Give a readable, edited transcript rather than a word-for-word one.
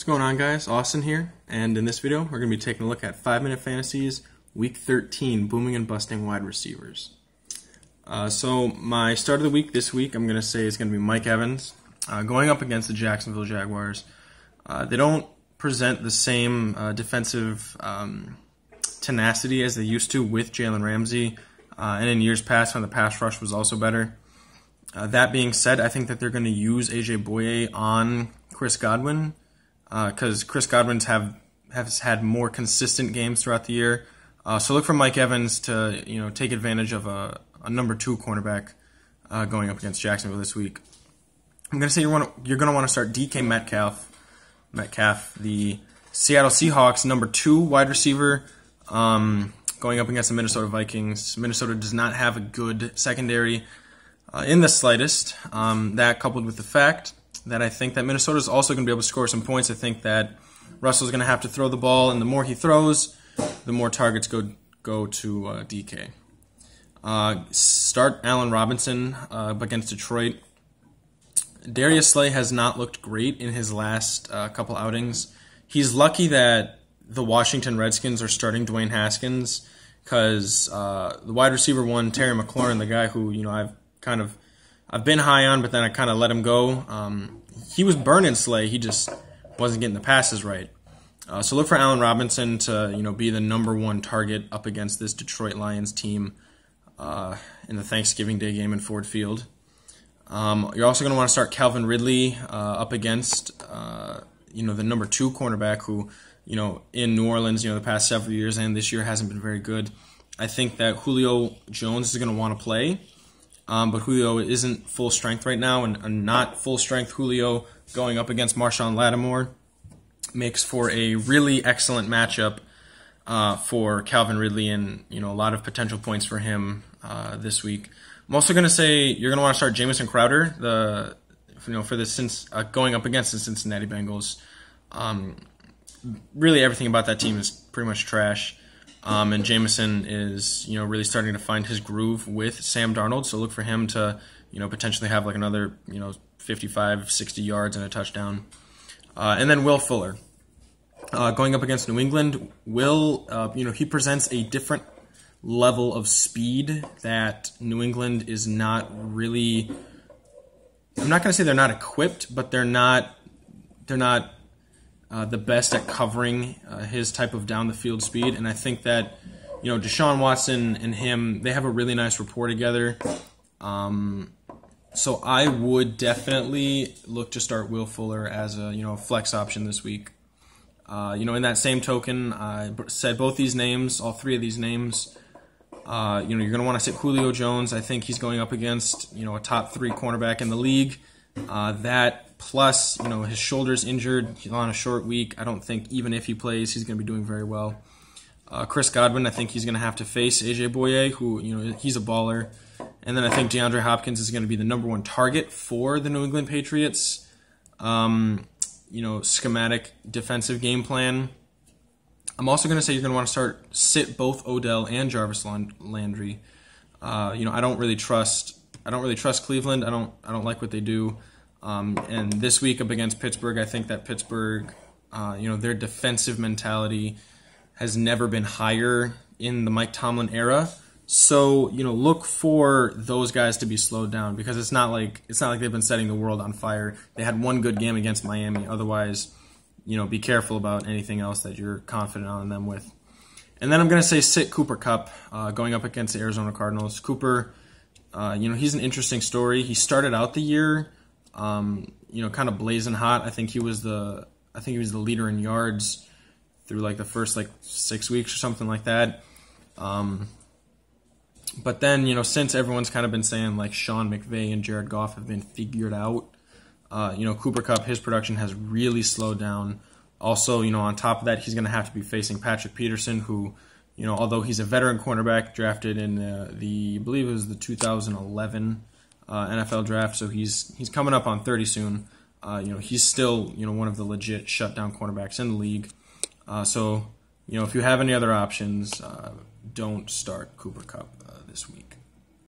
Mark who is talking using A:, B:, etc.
A: What's going on, guys? Austin here, and in this video we're going to be taking a look at 5-Minute Fantasies Week 13 Booming and Busting Wide Receivers. So my start of the week this week I'm going to say is going to be Mike Evans going up against the Jacksonville Jaguars. They don't present the same defensive tenacity as they used to with Jalen Ramsey, and in years past when the pass rush was also better. That being said, I think that they're going to use A.J. Bouye on Chris Godwin, because Chris Godwin's has had more consistent games throughout the year. So look for Mike Evans to take advantage of a number 2 cornerback going up against Jacksonville this week. I'm going to say you're going to want to start DK Metcalf, the Seattle Seahawks number 2 wide receiver, going up against the Minnesota Vikings. Minnesota does not have a good secondary in the slightest. That coupled with the fact that I think that Minnesota is also going to be able to score some points. I think that Russell's going to have to throw the ball, and the more he throws, the more targets go to DK. Start Allen Robinson against Detroit. Darius Slay has not looked great in his last couple outings. He's lucky that the Washington Redskins are starting Dwayne Haskins, because the wide receiver one, Terry McLaurin, the guy who I've been high on, but then I kind of let him go. He was burning Slay. He just wasn't getting the passes right. So look for Allen Robinson to be the number 1 target up against this Detroit Lions team in the Thanksgiving Day game in Ford Field. You're also going to want to start Calvin Ridley up against the number 2 cornerback who in New Orleans the past several years and this year hasn't been very good. I think that Julio Jones is going to want to play. But Julio isn't full strength right now, and not full strength Julio going up against Marshawn Lattimore makes for a really excellent matchup for Calvin Ridley, and a lot of potential points for him this week. I'm also going to say you're going to want to start Jamison Crowder, for this going up against the Cincinnati Bengals. Really, everything about that team is pretty much trash. And Jamison is, really starting to find his groove with Sam Darnold. So look for him to, potentially have like another, 55, 60 yards and a touchdown. And then Will Fuller, going up against New England. Will, he presents a different level of speed that New England is not really. I'm not going to say they're not equipped, but they're not the best at covering his type of down the field speed. And I think that Deshaun Watson and him, they have a really nice rapport together. So I would definitely look to start Will Fuller as a flex option this week. In that same token, I said both these names, all 3 of these names. You're going to want to sit Julio Jones. I think he's going up against a top 3 cornerback in the league. That plus, his shoulder's injured. He's on a short week. I don't think even if he plays, he's going to be doing very well. Chris Godwin, I think he's going to have to face A.J. Bouye, who, he's a baller. And then I think DeAndre Hopkins is going to be the number 1 target for the New England Patriots. Schematic defensive game plan. I'm also going to say you're going to want to sit both Odell and Jarvis Landry. I don't really trust Cleveland. I don't like what they do. And this week up against Pittsburgh, I think that Pittsburgh, their defensive mentality has never been higher in the Mike Tomlin era. So, look for those guys to be slowed down, because it's not like they've been setting the world on fire. They had one good game against Miami. Otherwise, be careful about anything else that you're confident on them with. And then I'm going to say sit Cooper Kupp going up against the Arizona Cardinals. Cooper, he's an interesting story. He started out the year kind of blazing hot. I think he was the leader in yards through like the first 6 weeks or something like that. But then, since everyone's kind of been saying like Sean McVay and Jared Goff have been figured out, Cooper Kupp, his production has really slowed down. Also, on top of that, he's going to have to be facing Patrick Peterson, who, although he's a veteran cornerback drafted in I believe it was the 2011 NFL draft, so he's coming up on 30 soon. He's still one of the legit shutdown cornerbacks in the league. So if you have any other options, don't start Cooper Kupp this week.